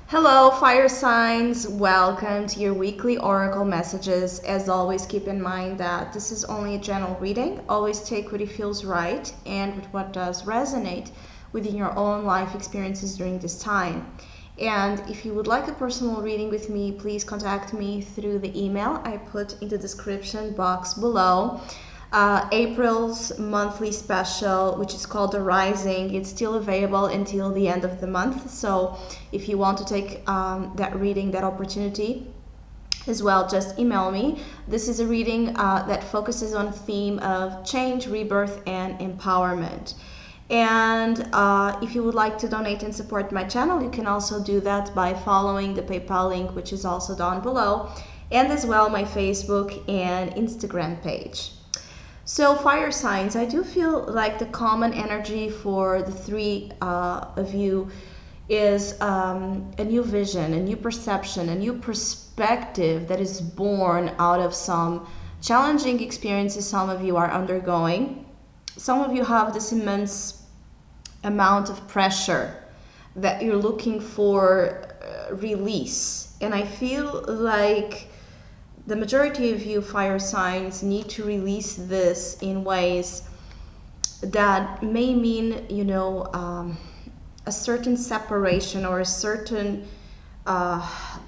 Hello, fire signs. Welcome to your weekly oracle messages. As always, keep in mind that this is only a general reading. Always take what it feels right and with what does resonate within your own life experiences during this time. And if you would like a personal reading with me, please contact me through the email I put in the description box below. April's monthly special, which is called The Rising. It's still available until the end of the month. So if you want to take that reading, that opportunity as well, just email me. This is a reading that focuses on the theme of change, rebirth, and empowerment. And if you would like to donate and support my channel, you can also do that by following the PayPal link, which is also down below, and as well my Facebook and Instagram page. So fire signs, I do feel like the common energy for the three of you is a new vision, a new perception, a new perspective that is born out of some challenging experiences some of you are undergoing. Some of you have this immense amount of pressure that you're looking for release. And I feel like the majority of you fire signs need to release this in ways that may mean, a certain separation or a certain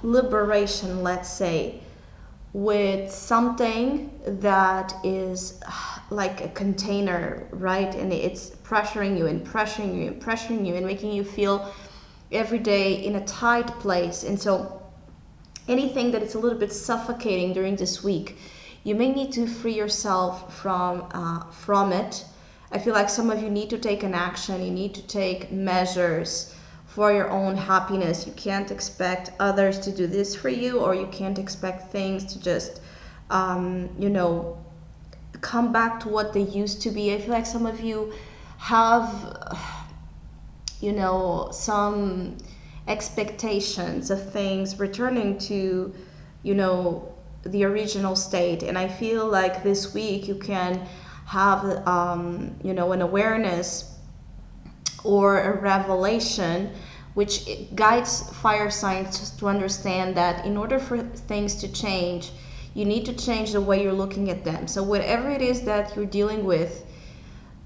liberation, let's say, with something that is like a container, right? And it's pressuring you and pressuring you and pressuring you and making you feel every day in a tight place. And so anything that is a little bit suffocating during this week, you may need to free yourself from it. I feel like some of you need to take an action. You need to take measures for your own happiness. You can't expect others to do this for you, or you can't expect things to just, come back to what they used to be. I feel like some of you have, some expectations of things returning to, the original state. And I feel like this week you can have, an awareness or a revelation which guides fire signs to understand that in order for things to change, you need to change the way you're looking at them. So whatever it is that you're dealing with,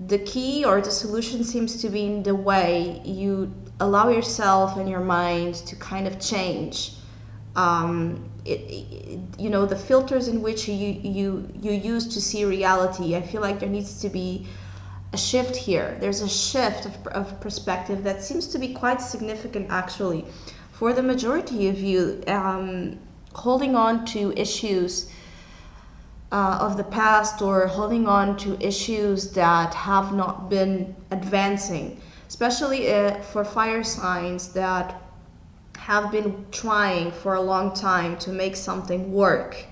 the key or the solution seems to be in the way you allow yourself and your mind to kind of change. The filters in which you use to see reality. I feel like there needs to be a shift here. There's a shift of perspective that seems to be quite significant, actually, for the majority of you. Holding on to issues of the past, or holding on to issues that have not been advancing, especially for fire signs that have been trying for a long time to make something work.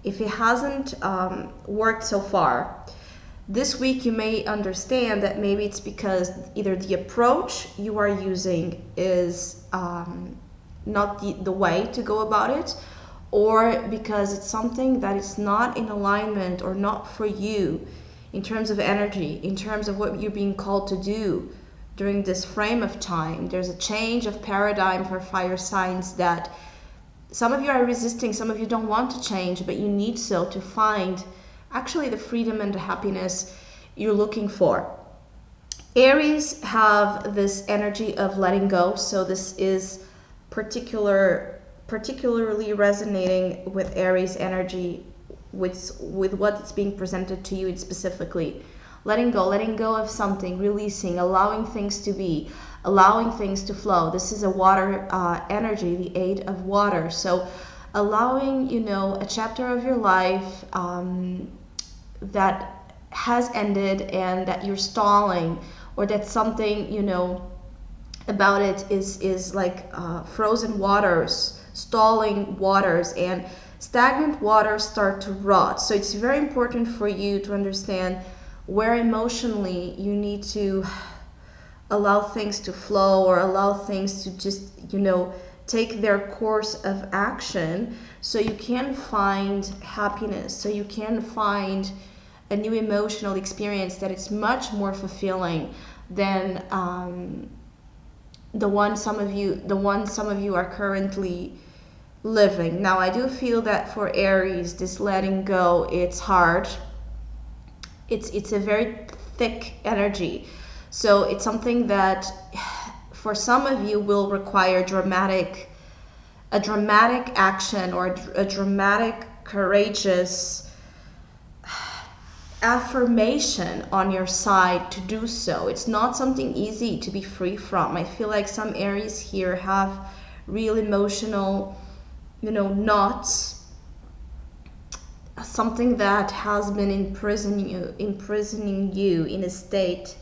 If it hasn't worked so far, this week you may understand that maybe it's because either the approach you are using is not the way to go about it, or because it's something that is not in alignment or not for you in terms of energy, in terms of what you're being called to do during this frame of time. There's a change of paradigm for fire signs that some of you are resisting, some of you don't want to change, but you need so to find actually the freedom and the happiness you're looking for. Aries have this energy of letting go, so this is particularly resonating with Aries energy, with what is being presented to you specifically. Letting go of something, releasing, allowing things to be, allowing things to flow. This is a water energy, the 8 of water. So allowing, a chapter of your life that has ended and that you're stalling, or that something, about it is like frozen waters, stalling waters, and stagnant waters start to rot. So it's very important for you to understand where emotionally you need to allow things to flow, or allow things to just, take their course of action, so you can find happiness, so you can find a new emotional experience that is much more fulfilling than the one some of you are currently living. Now, I do feel that for Aries, this letting go, it's hard. It's a very thick energy. So it's something that for some of you will require a dramatic action, or a dramatic, courageous affirmation on your side to do so. It's not something easy to be free from. I feel like some Aries here have real emotional, knots, something that has been imprisoning you in a state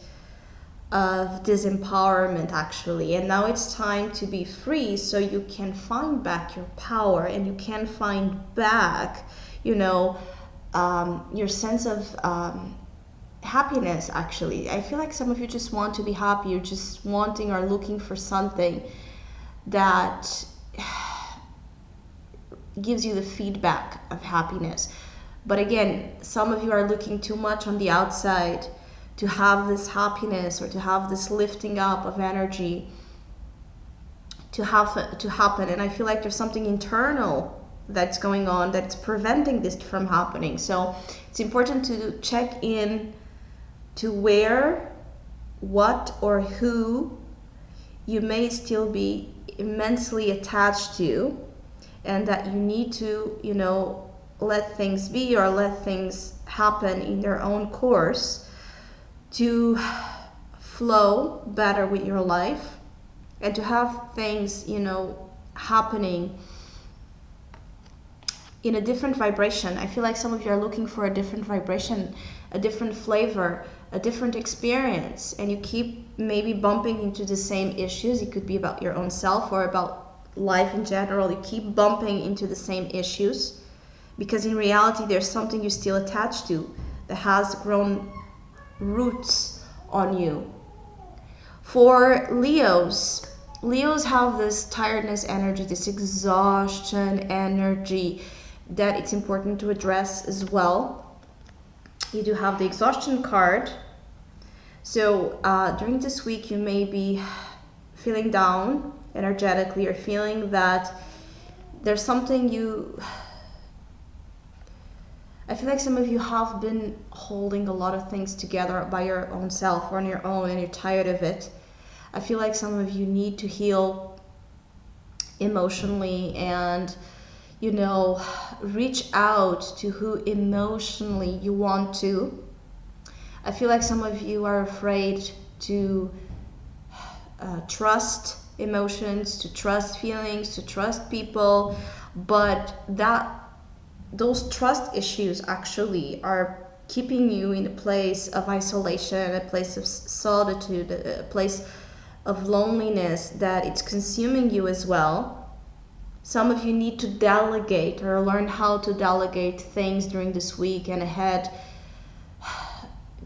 of disempowerment, actually. And now it's time to be free, so you can find back your power, and you can find back, your sense of happiness. Actually, I feel like some of you just want to be happy. You're just wanting or looking for something that gives you the feedback of happiness. But again, some of you are looking too much on the outside to have this happiness, or to have this lifting up of energy to happen. And I feel like there's something internal that's going on that's preventing this from happening. So it's important to check in to where, what, or who you may still be immensely attached to, and that you need to, let things be, or let things happen in their own course to flow better with your life, and to have things, happening in a different vibration. I feel like some of you are looking for a different vibration, a different flavor, a different experience, and you keep maybe bumping into the same issues. It could be about your own self or about life in general. You keep bumping into the same issues because in reality there's something you're still attached to that has grown roots on you. For Leos have this tiredness energy, this exhaustion energy that it's important to address as well. You do have the exhaustion card. So during this week you may be feeling down energetically, or feeling that there's something I feel like some of you have been holding a lot of things together by your own self or on your own, and you're tired of it. I feel like some of you need to heal emotionally, and reach out to who emotionally you want to. I feel like some of you are afraid to trust emotions, to trust feelings, to trust people, but those trust issues actually are keeping you in a place of isolation, a place of solitude, a place of loneliness, that it's consuming you as well. Some of you need to delegate, or learn how to delegate things during this week and ahead,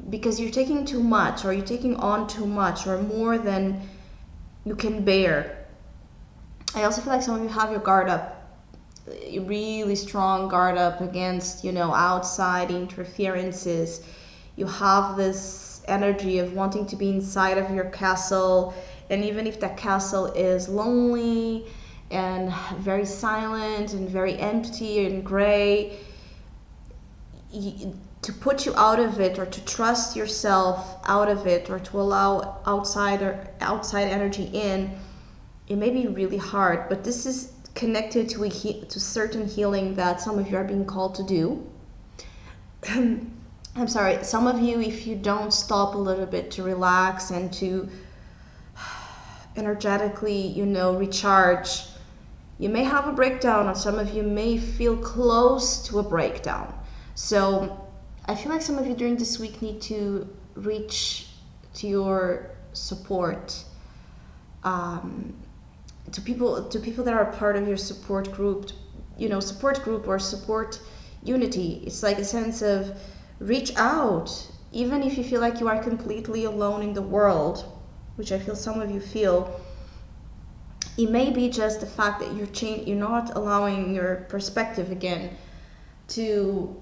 because you're taking too much, or you're taking on too much, or more than you can bear. I also feel like some of you have your guard up, a really strong guard up against, outside interferences. You have this energy of wanting to be inside of your castle, and even if that castle is lonely and very silent and very empty and gray, to put you out of it, or to trust yourself out of it, or to allow outside energy in, it may be really hard. But this is connected to certain healing that some of you are being called to do. I'm sorry, some of you, if you don't stop a little bit to relax and to energetically, recharge, you may have a breakdown, or some of you may feel close to a breakdown. So I feel like some of you during this week need to reach to your support, to people that are part of your support group, or support unity. It's like a sense of reach out, even if you feel like you are completely alone in the world, which I feel some of you feel. It may be just the fact that you're not allowing your perspective again to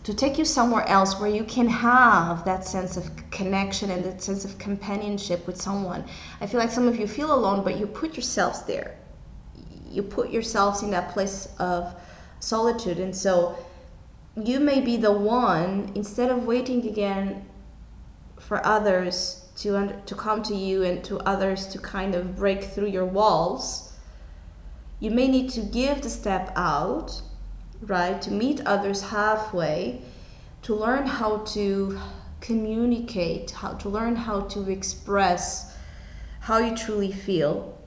to take you somewhere else where you can have that sense of connection and that sense of companionship with someone. I feel like some of you feel alone, but you put yourselves there. You put yourselves in that place of solitude. And so you may be the one, instead of waiting again for others to come to you and to others to kind of break through your walls, you may need to give the step out, right, to meet others halfway, to learn how to communicate, how to learn how to express how you truly feel.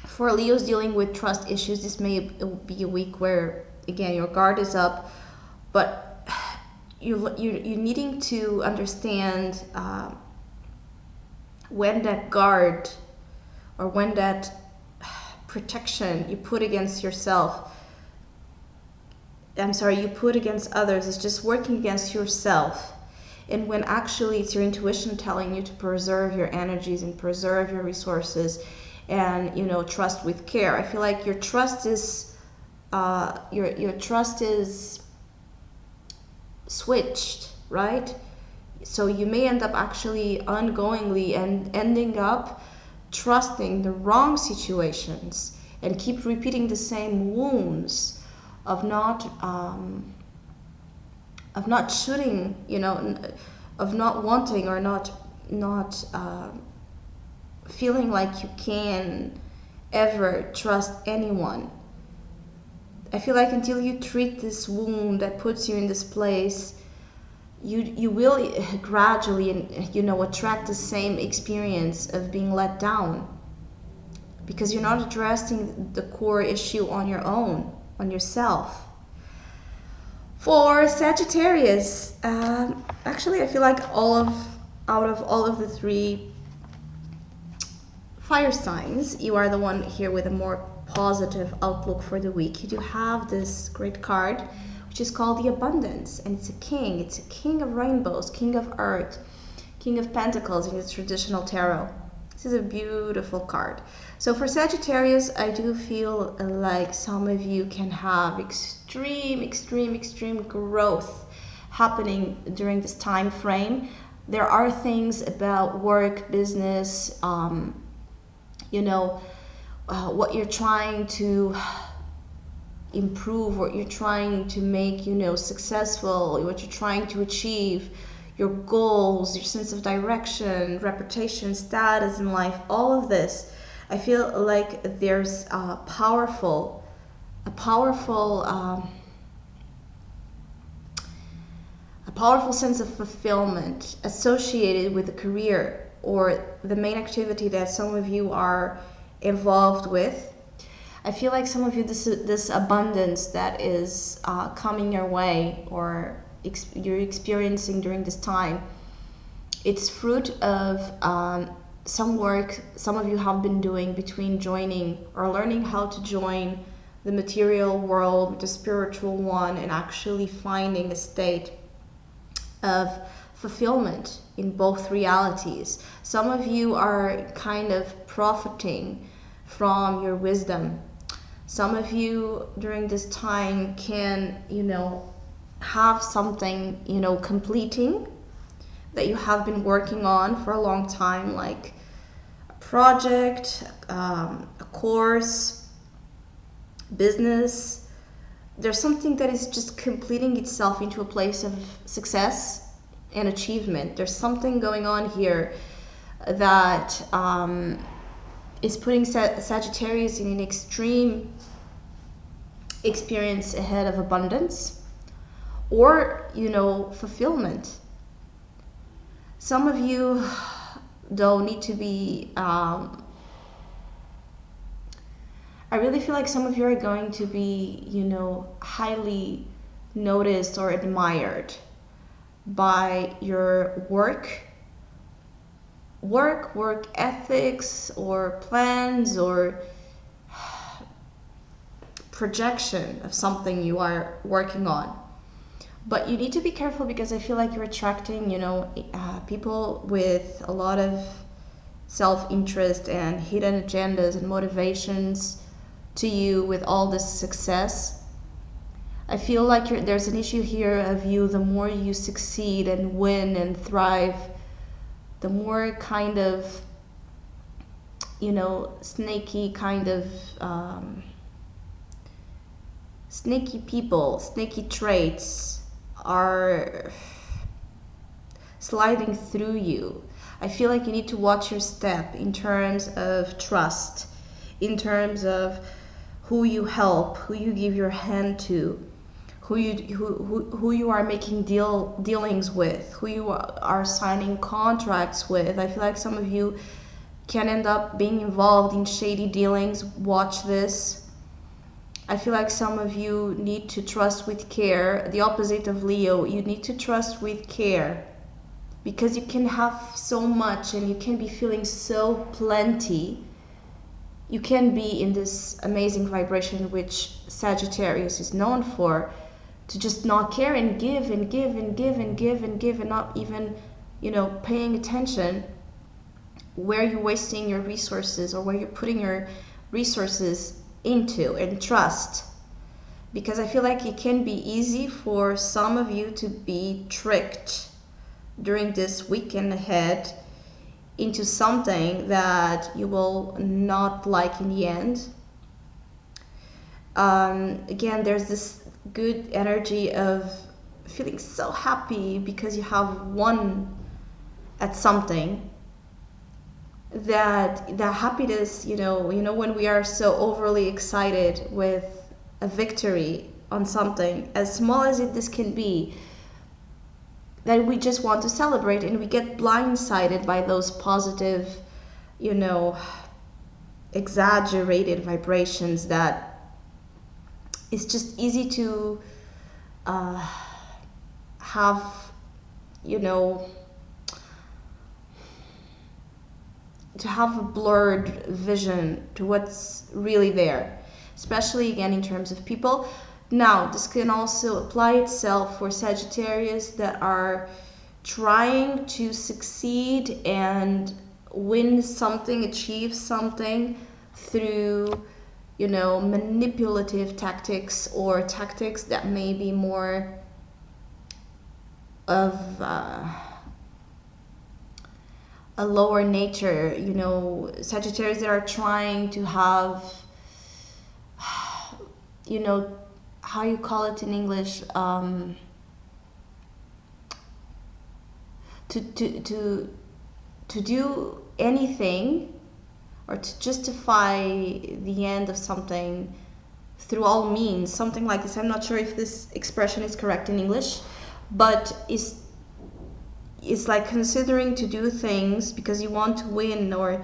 For Leos dealing with trust issues, this may be a week where, again, your guard is up, but you're needing to understand when that guard or when that protection you put against yourself, you put against others, is just working against yourself. And when actually it's your intuition telling you to preserve your energies and preserve your resources and, you know, trust with care. I feel like your trust is your trust is switched, right? So you may end up actually ongoingly and ending up trusting the wrong situations and keep repeating the same wounds of not shooting, you know, of not wanting or not feeling like you can ever trust anyone. I feel like until you treat this wound that puts you in this place, you will gradually, you know, attract the same experience of being let down, because you're not addressing the core issue on your own, on yourself. For Sagittarius, actually I feel like out of all of the three fire signs, you are the one here with a more positive outlook for the week. You do have this great card, which is called the Abundance, and it's a king. It's a king of rainbows, king of earth, king of pentacles in the traditional tarot. This is a beautiful card. So for Sagittarius, I do feel like some of you can have extreme growth happening during this time frame. There are things about work, business, you know, what you're trying to improve, what you're trying to make, you know, successful, what you're trying to achieve, your goals, your sense of direction, reputation, status in life, all of this. I feel like there's a powerful sense of fulfillment associated with the career or the main activity that some of you are involved with. I feel like some of you, this abundance that is coming your way or you're experiencing during this time, it's fruit of some work some of you have been doing between joining or learning how to join the material world, the spiritual one, and actually finding a state of fulfillment in both realities. Some of you are kind of profiting from your wisdom. Some of you during this time can, you know, have something, you know, completing that you have been working on for a long time, like a project, a course, business. There's something that is just completing itself into a place of success and achievement. There's something going on here that is putting Sagittarius in an extreme experience ahead of abundance or, you know, fulfillment. Some of you, though, need to be I really feel like some of you are going to be, you know, highly noticed or admired by your work ethics or plans or projection of something you are working on. But you need to be careful, because I feel like you're attracting, you know, people with a lot of self-interest and hidden agendas and motivations to you with all this success. I feel like there's an issue here of you, the more you succeed and win and thrive, the more kind of, snaky kind of, snaky people, snaky traits are sliding through you. I feel like you need to watch your step in terms of trust, in terms of who you help, who you give your hand to, who you are making dealings with, who you are signing contracts with. I feel like some of you can end up being involved in shady dealings. Watch this. I feel like some of you need to trust with care. The opposite of Leo, you need to trust with care, because you can have so much and you can be feeling so plenty. You can be in this amazing vibration which Sagittarius is known for, to just not care and give and give and give and give and give, and not even, paying attention where you're wasting your resources or where you're putting your resources into, and trust. Because I feel like it can be easy for some of you to be tricked during this weekend ahead into something that you will not like in the end. Again, there's this good energy of feeling so happy because you have won at something. That happiness, when we are so overly excited with a victory on something, as small as this can be, that we just want to celebrate, and we get blindsided by those positive, exaggerated vibrations that it's just easy to have, to have a blurred vision to what's really there, especially again in terms of people. Now, this can also apply itself for Sagittarius that are trying to succeed and win something, achieve something through, manipulative tactics, or tactics that may be more of a lower nature. Sagittarius that are trying to have, how you call it in English, to do anything or to justify the end of something through all means, something like this. I'm not sure if this expression is correct in English, but it's like considering to do things because you want to win or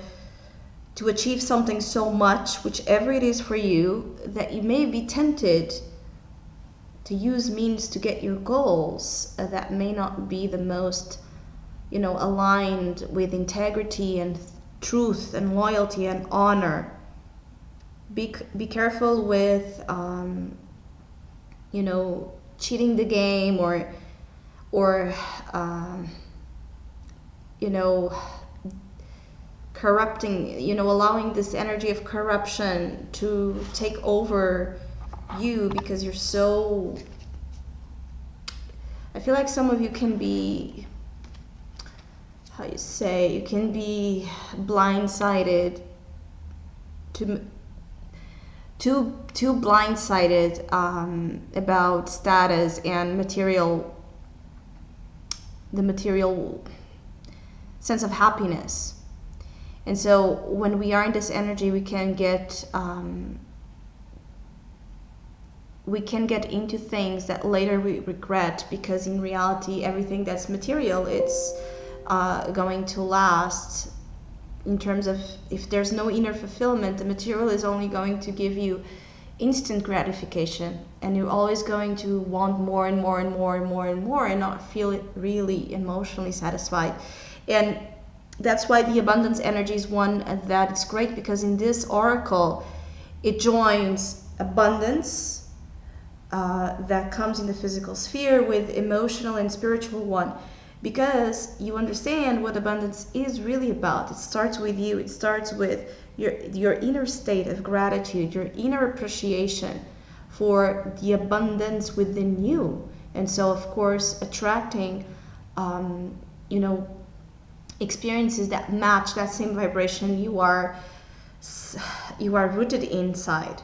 to achieve something so much, whichever it is for you, that you may be tempted to use means to get your goals that may not be the most, aligned with integrity and truth and loyalty and honor. Be careful with, cheating the game or corrupting, allowing this energy of corruption to take over you, because you're so, I feel like some of you can be, you can be blindsided, too blindsided about status and the material sense of happiness. And so when we are in this energy, we can get into things that later we regret, because in reality everything that's material, it's going to last. In terms of, if there's no inner fulfillment, the material is only going to give you instant gratification, and you're always going to want more and more and more and more and more, and not feel it really emotionally satisfied. And that's why the abundance energy is one that is great, because in this oracle it joins abundance that comes in the physical sphere with emotional and spiritual one, because you understand what abundance is really about. It starts with you. It starts with your inner state of gratitude, your inner appreciation for the abundance within you. And so, of course, attracting, you know, experiences that match that same vibration you are rooted inside.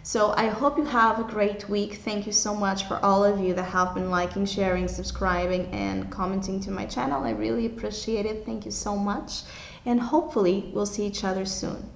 So I hope you have a great week. Thank you so much for all of you that have been liking, sharing, subscribing, and commenting to my channel. I really appreciate it. Thank you so much. And hopefully we'll see each other soon.